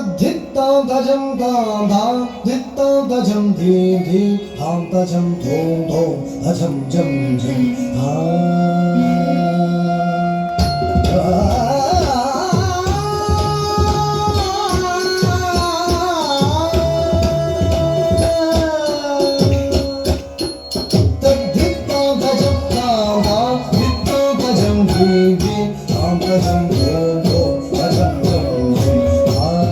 तद्धित्तां तजं तां धां धित्तां तजं धीं धीं धां तजं धूं धूं अजं जं जं तद्धित्तां तजं तां धां धित्तां तजं धीं धीं धां तजं धूं धूं अजं जं जं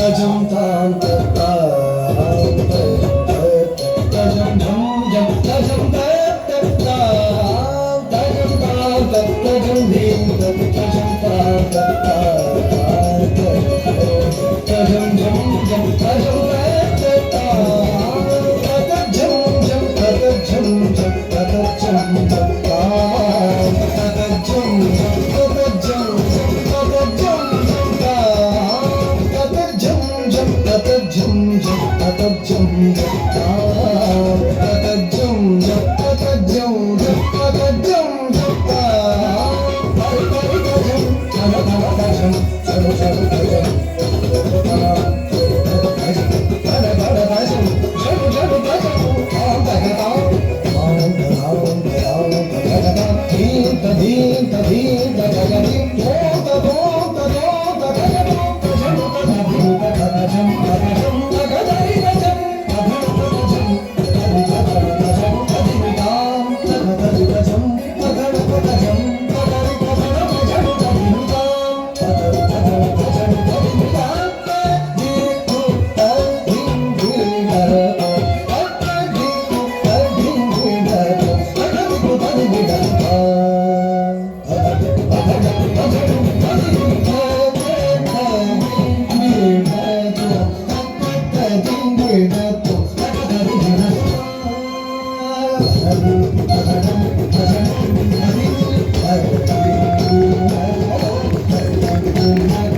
tajam tam tajam jam jam tajam tajam tajam dim tajam tajam jam jam tajam Thank you.